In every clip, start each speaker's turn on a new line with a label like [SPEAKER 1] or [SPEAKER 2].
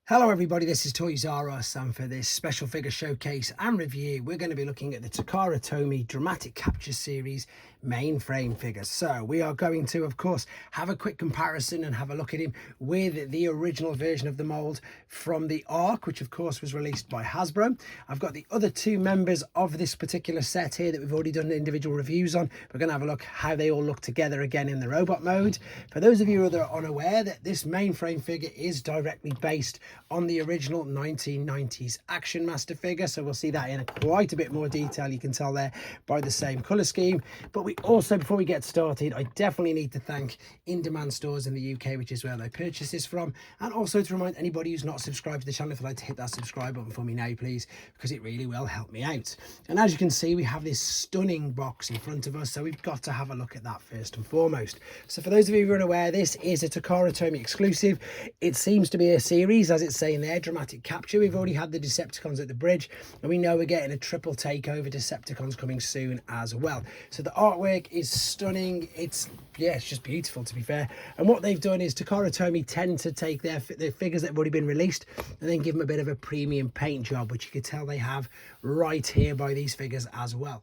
[SPEAKER 1] Hello everybody, this is Toys R Us, and for this special figure showcase and review we're going to be looking at the Takara Japanese Dramatic Capture Series mainframe figures. So we are going to of course have a quick comparison and have a look at him with the original version of the mold from the Ark, which of course was released by Hasbro. I've got the other two members of this particular set here that we've already done individual reviews on. We're going to have a look how they all look together again in the robot mode. For those of you that are unaware, that this mainframe figure is directly based on the original 1990s Action Master figure, so we'll see that in quite a bit more detail. You can tell there by the same color scheme. But we also, before we get started, I definitely need to thank In Demand Stores in the UK, which is where I purchase this from, and also to remind anybody who's not subscribed to the channel, if you'd like to hit that subscribe button for me now please, because it really will help me out. And as you can see, we have this stunning box in front of us, so we've got to have a look at that first and foremost. So for those of you who are unaware, this is a Takara Japanese exclusive. It seems to be a series, as it's saying there, Dramatic Capture. We've already had the Decepticons at the bridge, and we know we're getting a triple takeover Decepticons coming soon as well. So the artwork is stunning. It's just beautiful, to be fair. And what they've done is Takara Japanese tend to take their figures that have already been released and then give them a bit of a premium paint job, which you can tell they have right here by these figures as well.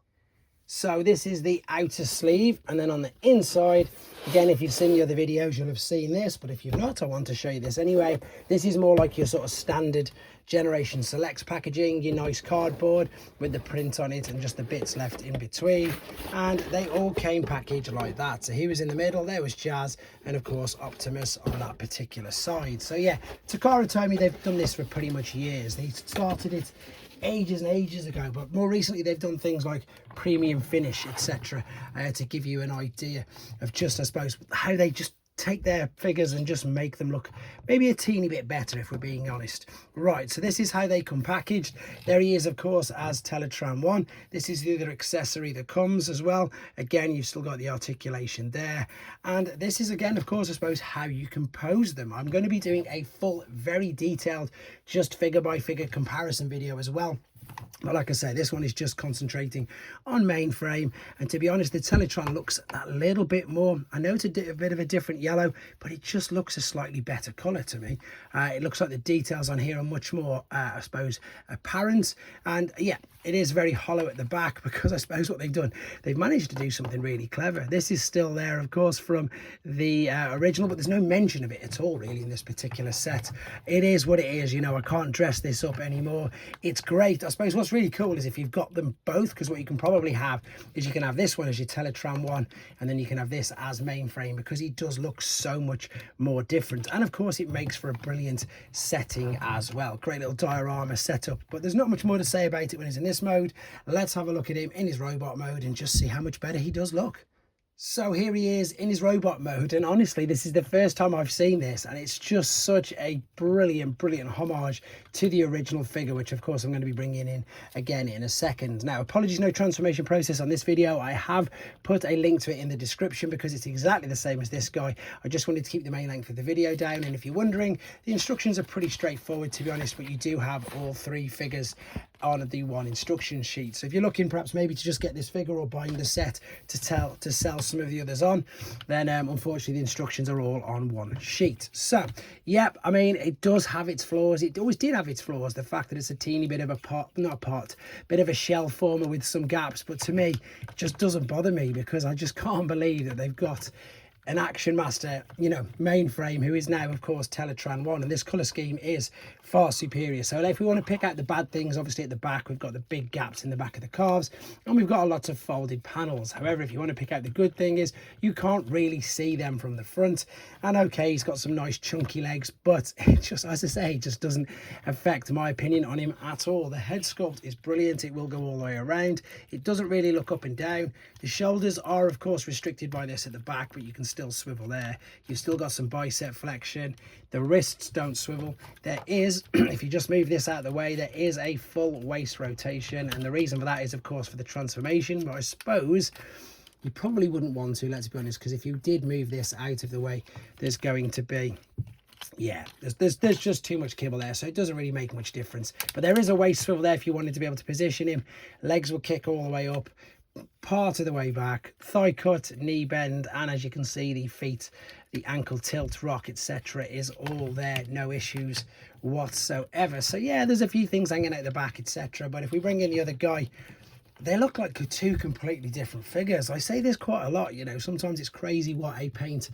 [SPEAKER 1] So this is the outer sleeve, and then on the inside, again, if you've seen the other videos you'll have seen this, but if you've not, I want to show you this anyway. This is more like your sort of standard Generation Selects packaging, your nice cardboard with the print on it and just the bits left in between, and they all came packaged like that. So he was in the middle, there was Jazz, and of course Optimus on that particular side. So yeah, Takara Japanese, they've done this for pretty much years. They started it ages and ages ago, but more recently they've done things like premium finish, etc., to give you an idea of just, I suppose, how they just take their figures and just make them look maybe a teeny bit better, if we're being honest. Right, so this is how they come packaged. There he is, of course, as Teletran 1. This is the other accessory that comes as well. Again, you've still got the articulation there, and this is, again, of course, I suppose, how you compose them. I'm going to be doing a full, very detailed, just figure by figure comparison video as well. But like I say, this one is just concentrating on mainframe, and to be honest, the Teletran looks that little bit more, I know it's a bit of a different yellow, but it just looks a slightly better colour to me. It looks like the details on here are much more, I suppose, apparent, and yeah, it is very hollow at the back, because I suppose what they've done, they've managed to do something really clever. This is still there, of course, from the original, but there's no mention of it at all, really, in this particular set. It is what it is, you know, I can't dress this up anymore. It's great. I suppose what's really cool is if you've got them both, because what you can probably have is you can have this one as your Teletran 1, and then you can have this as mainframe, because he does look so much more different. And of course, it makes for a brilliant setting as well. Great little diorama setup, but there's not much more to say about it when he's in this mode. Let's have a look at him in his robot mode and just see how much better he does look. So here he is in his robot mode, and honestly, this is the first time I've seen this, and it's just such a brilliant homage to the original figure, which of course I'm going to be bringing in again in a second. Now, apologies, no transformation process on this video. I have put a link to it in the description because it's exactly the same as this guy. I just wanted to keep the main length of the video down, and if you're wondering, the instructions are pretty straightforward, to be honest, but you do have all three figures on the one instruction sheet. So if you're looking perhaps maybe to just get this figure or buying the set to sell some of the others on, then unfortunately the instructions are all on one sheet. So yep, I mean, it does have its flaws. It always did have its flaws. The fact that it's a teeny bit of a bit of a shell former with some gaps, but to me it just doesn't bother me, because I just can't believe that they've got an Action Master, you know, mainframe, who is now of course Teletran 1, and this colour scheme is far superior. So if we want to pick out the bad things, obviously at the back we've got the big gaps in the back of the calves, and we've got a lot of folded panels. However, if you want to pick out the good thing, is you can't really see them from the front. And okay, he's got some nice chunky legs, but it just, as I say, it just doesn't affect my opinion on him at all. The head sculpt is brilliant. It will go all the way around. It doesn't really look up and down. The shoulders are of course restricted by this at the back, but you can still swivel there. You've still got some bicep flexion. The wrists don't swivel. There is, if you just move this out of the way, there is a full waist rotation, and the reason for that is of course for the transformation, but I suppose you probably wouldn't want to, let's be honest, because if you did move this out of the way, there's going to be, yeah, there's just too much kibble there, so it doesn't really make much difference. But there is a waist swivel there if you wanted to be able to position him. Legs will kick all the way up. part of the way back, thigh cut, knee bend, and as you can see, the feet, the ankle tilt, rock, etc. is all there, no issues whatsoever. So yeah, there's a few things hanging out the back, etc. But if we bring in the other guy, they look like two completely different figures. I say this quite a lot, you know, sometimes it's crazy what paint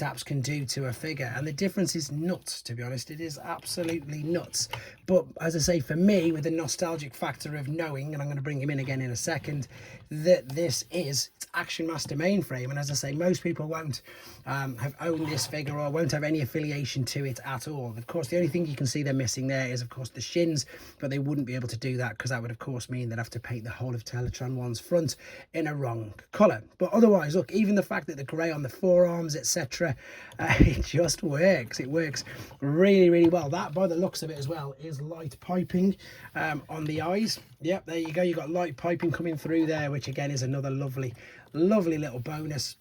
[SPEAKER 1] apps can do to a figure, and the difference is nuts, to be honest. It is absolutely nuts. But as I say, for me, with the nostalgic factor of knowing, and I'm going to bring him in again in a second, that this is Action Master mainframe, and as I say, most people won't have owned this figure or won't have any affiliation to it at all. Of course, the only thing you can see they're missing there is, of course, the shins, but they wouldn't be able to do that because that would, of course, mean they'd have to paint the whole of Teletran 1's front in a wrong colour. But otherwise, look, even the fact that the grey on the forearms, etc., it just works. It works really, really well. That, by the looks of it as well, is light piping on the eyes. Yep, there you go. You've got light piping coming through there, which again is another lovely little bonus.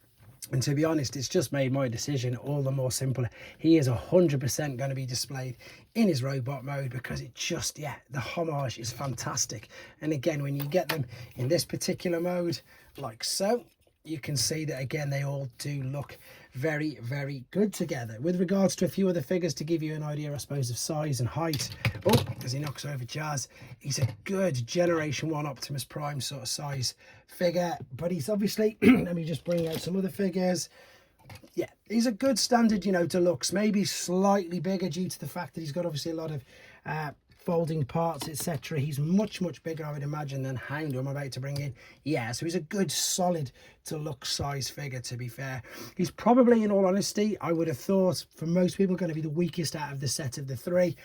[SPEAKER 1] And to be honest, it's just made my decision all the more simpler. He is 100% going to be displayed in his robot mode because it just, yeah, the homage is fantastic. And again, when you get them in this particular mode, like so, you can see that again they all do look very, very good together. With regards to a few other figures, to give you an idea, I suppose, of size and height, oh, as he knocks over Jazz, he's a good Generation 1 Optimus Prime sort of size figure, but he's obviously let me just bring out some other figures. Yeah, he's a good standard, you know, deluxe, maybe slightly bigger due to the fact that he's got obviously a lot of folding parts, etc. He's much bigger, I would imagine, than Hound, who I'm about to bring in. Yeah, so he's a good solid deluxe size figure, to be fair. He's probably, in all honesty, I would have thought for most people going to be the weakest out of the set of the three.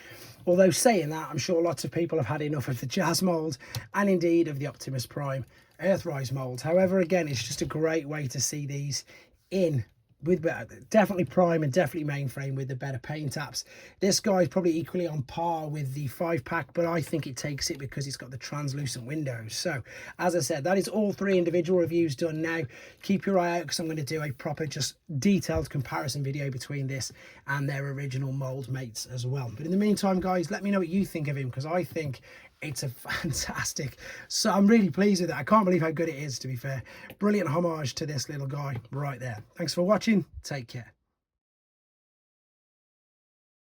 [SPEAKER 1] Although saying that, I'm sure lots of people have had enough of the Jazz mold and indeed of the Optimus Prime Earthrise mold. However, again, it's just a great way to see these in with definitely Prime and definitely mainframe with the better paint apps. This guy is probably equally on par with the 5-pack, but I think it takes it because it's got the translucent windows. So as I said, that is all 3 individual reviews done now. Keep your eye out because I'm going to do a proper just detailed comparison video between this and their original mold mates as well. But in the meantime, guys, let me know what you think of him, because I think it's a fantastic, so I'm really pleased with it. I can't believe how good it is, to be fair. Brilliant homage to this little guy right there. Thanks for watching. Take care.